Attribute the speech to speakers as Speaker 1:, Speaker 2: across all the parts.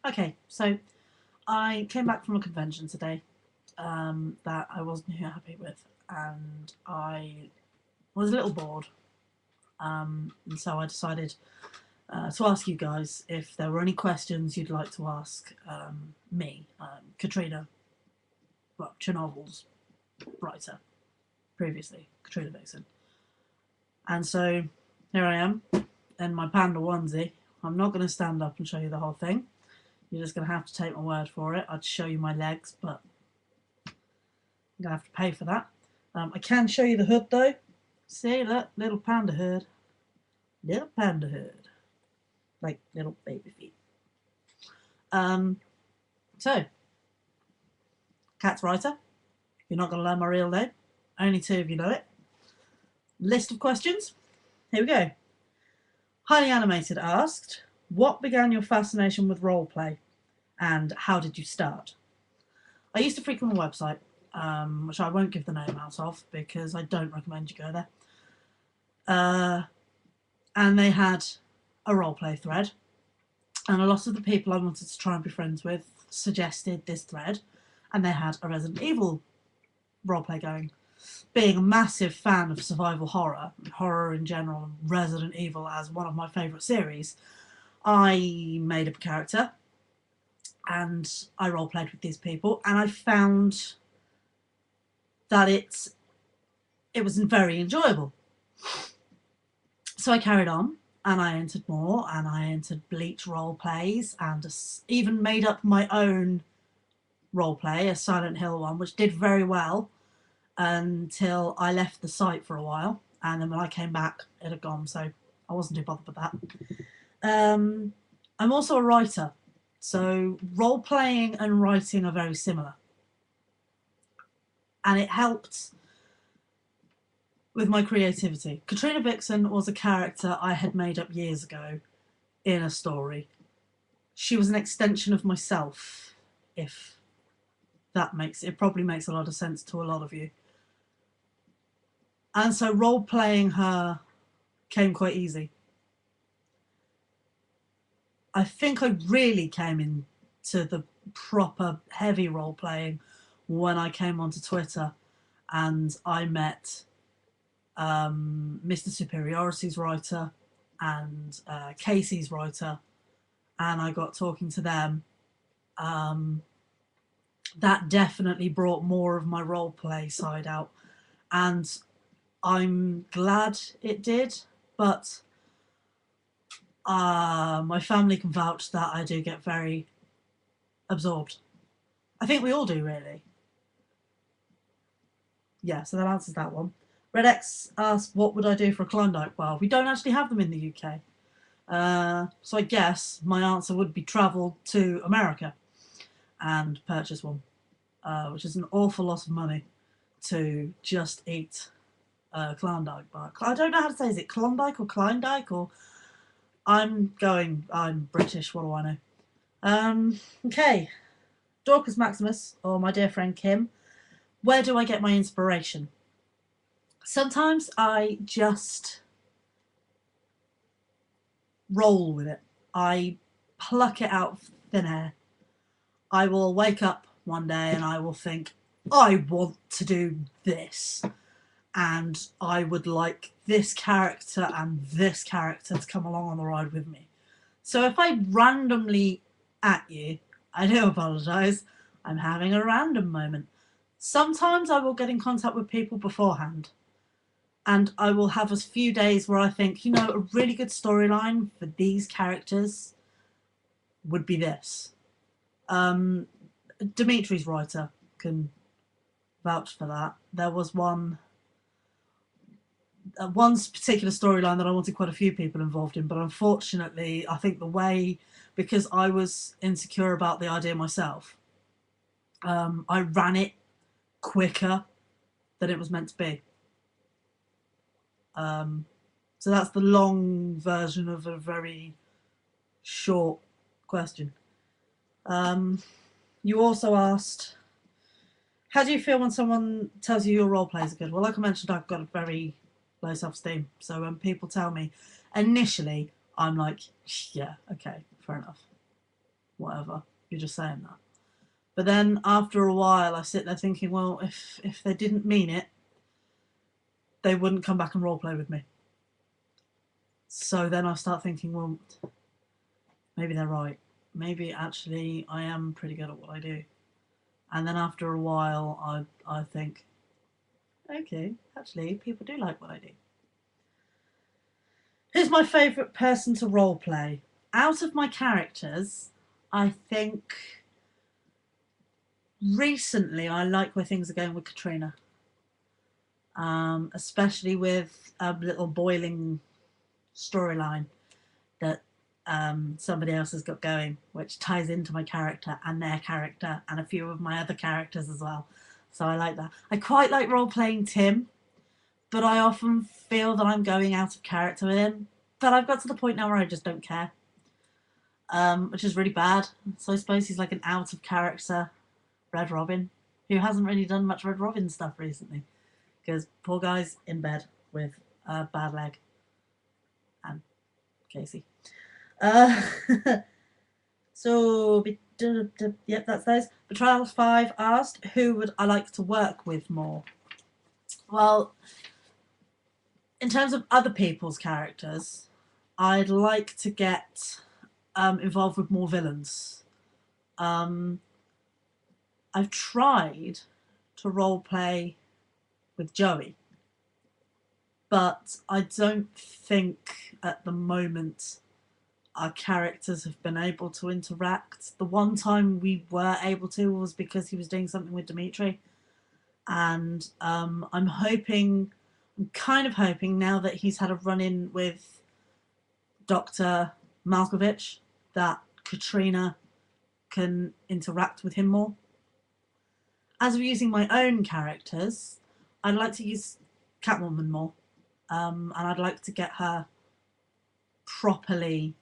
Speaker 1: Okay, so I came back from a convention today that I wasn't happy with, and I was a little bored. And so I decided to ask you guys if there were any questions you'd like to ask me, Katrina, well, Chernobyl's writer previously, Katrina Vixen. And so here I am in my panda onesie. I'm not going to stand up and show you the whole thing. You're just going to have to take my word for it. I'd show you my legs, but I'm going to have to pay for that. I can show you the hood though. See, look, little panda hood. Little panda hood. Like little baby feet. Um, so, Cat's writer. You're not going to learn my real name. Only two of you know it. List of questions. Here we go. Highly Animated asked, what began your fascination with roleplay and how did you start? I used to frequent a website, which I won't give the name out of because I don't recommend you go there. And they had a roleplay thread, and a lot of the people I wanted to try and be friends with suggested this thread, and they had a Resident Evil roleplay going. Being a massive fan of survival horror in general, and Resident Evil as one of my favourite series, I made up a character and I roleplayed with these people, and I found that it was very enjoyable. So I carried on and I entered more, and I entered Bleach role plays, and even made up my own role play, a Silent Hill one, which did very well until I left the site for a while, and then when I came back it had gone, so I wasn't too bothered with that. I'm also a writer, so role playing and writing are very similar, and it helped with my creativity. Katrina Vixen was a character I had made up years ago in a story. She was an extension of myself, if that makes it probably makes a lot of sense to a lot of you. And so role playing her came quite easy. I think I really came into the proper heavy role playing when I came onto Twitter and I met Mr. Superiority's writer and Casey's writer, and I got talking to them. That definitely brought more of my role play side out, and I'm glad it did, but my family can vouch that I do get very absorbed. I think we all do, really. Yeah, so that answers that one. Red X asked, what would I do for a Klondike bar? We don't actually have them in the UK. So I guess my answer would be travel to America and purchase one, which is an awful lot of money to just eat Klondike bar. I don't know how to say, is it Klondike or Klondike, or I'm British, what do I know? Okay, Dorcas Maximus, or my dear friend Kim, where do I get my inspiration? Sometimes I just roll with it. I pluck it out of thin air. I will wake up one day and I will think, I want to do this. And I would like this character and this character to come along on the ride with me. So if I randomly at you, I do apologise. I'm having a random moment. Sometimes I will get in contact with people beforehand, and I will have a few days where I think, a really good storyline for these characters would be this. Dimitri's writer can vouch for that. There was one particular storyline that I wanted quite a few people involved in, but unfortunately, I think because I was insecure about the idea myself, I ran it quicker than it was meant to be. So that's the long version of a very short question. You also asked, how do you feel when someone tells you your role plays are good? Well, like I mentioned, I've got a very low self-esteem. So when people tell me, initially, I'm like, yeah, okay, fair enough. whatever. You're just saying that. But then after a while, I sit there thinking, well, if they didn't mean it, they wouldn't come back and roleplay with me. So then I start thinking, well, maybe they're right. Maybe actually I am pretty good at what I do. And then after a while, I think, okay, actually, people do like what I do. Who's my favourite person to roleplay? Out of my characters, I think recently I like where things are going with Katrina. Especially with a little boiling storyline that somebody else has got going, which ties into my character and their character and a few of my other characters as well. So I like that. I quite like role playing Tim, but I often feel that I'm going out of character with him. But I've got to the point now where I just don't care, which is really bad. So I suppose he's like an out of character Red Robin, who hasn't really done much Red Robin stuff recently, because poor guy's in bed with a bad leg. And Casey. So, yep, that's those. Betrayals 5 asked, who would I like to work with more? Well, in terms of other people's characters, I'd like to get involved with more villains. I've tried to roleplay with Joey, but I don't think at the moment our characters have been able to interact. The one time we were able to was because he was doing something with Dimitri, and I'm kind of hoping now that he's had a run-in with Dr. Malkovich that Katrina can interact with him more. As of using my own characters, I'd like to use Catwoman more, and I'd like to get her properly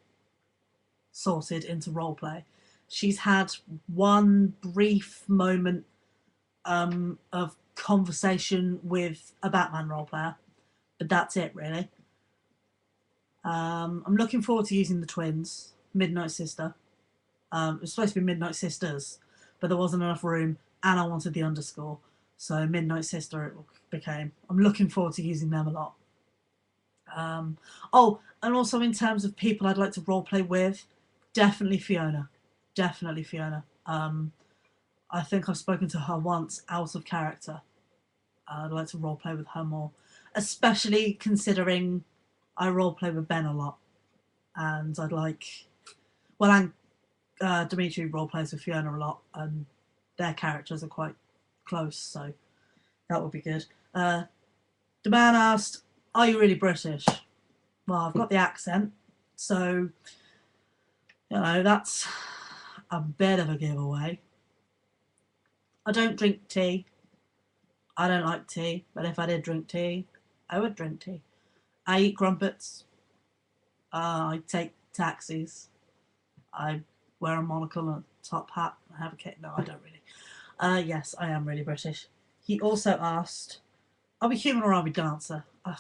Speaker 1: sorted into roleplay. She's had one brief moment of conversation with a Batman roleplayer, but that's it really. I'm looking forward to using the twins, Midnight Sister. It was supposed to be Midnight Sisters, but there wasn't enough room, and I wanted the underscore, so Midnight Sister it became. I'm looking forward to using them a lot. Oh, and also in terms of people I'd like to roleplay with, definitely Fiona. Definitely Fiona. I think I've spoken to her once out of character. I'd like to roleplay with her more, especially considering I roleplay with Ben a lot, and I'd like, well, and Dimitri roleplays with Fiona a lot, and their characters are quite close, so that would be good. The man asked, "Are you really British?" Well, I've got the accent, so that's a bit of a giveaway. I don't drink tea. I don't like tea, but if I did drink tea, I would drink tea. I eat crumpets. I take taxis. I wear a monocle and a top hat. I have a kit. No, I don't really. Yes, I am really British. He also asked, "Are we human or are we dancer?" I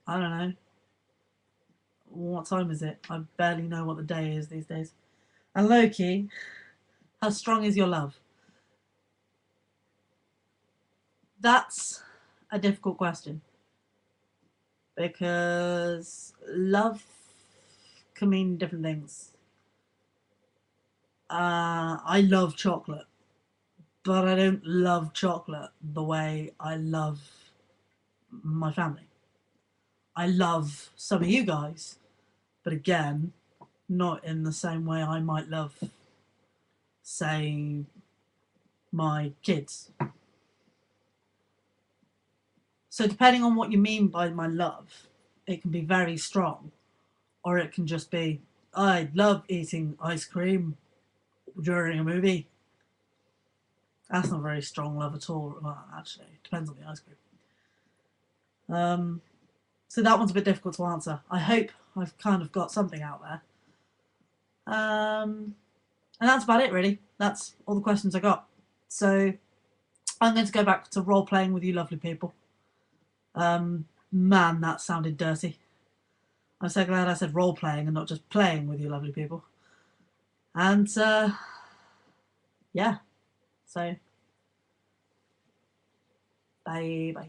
Speaker 1: don't know. What time is it? I barely know what the day is these days. And Loki, how strong is your love? That's a difficult question, because love can mean different things. I love chocolate, but I don't love chocolate the way I love my family. I love some of you guys, but again, not in the same way I might love, say, my kids. So depending on what you mean by my love, it can be very strong, or it can just be, I love eating ice cream during a movie. That's not very strong love at all. Well, actually, it depends on the ice cream. So that one's a bit difficult to answer. I hope I've kind of got something out there. And that's about it, really. That's all the questions I got. So I'm going to go back to role playing with you lovely people. Man, that sounded dirty. I'm so glad I said role playing and not just playing with you lovely people. And yeah, so bye bye.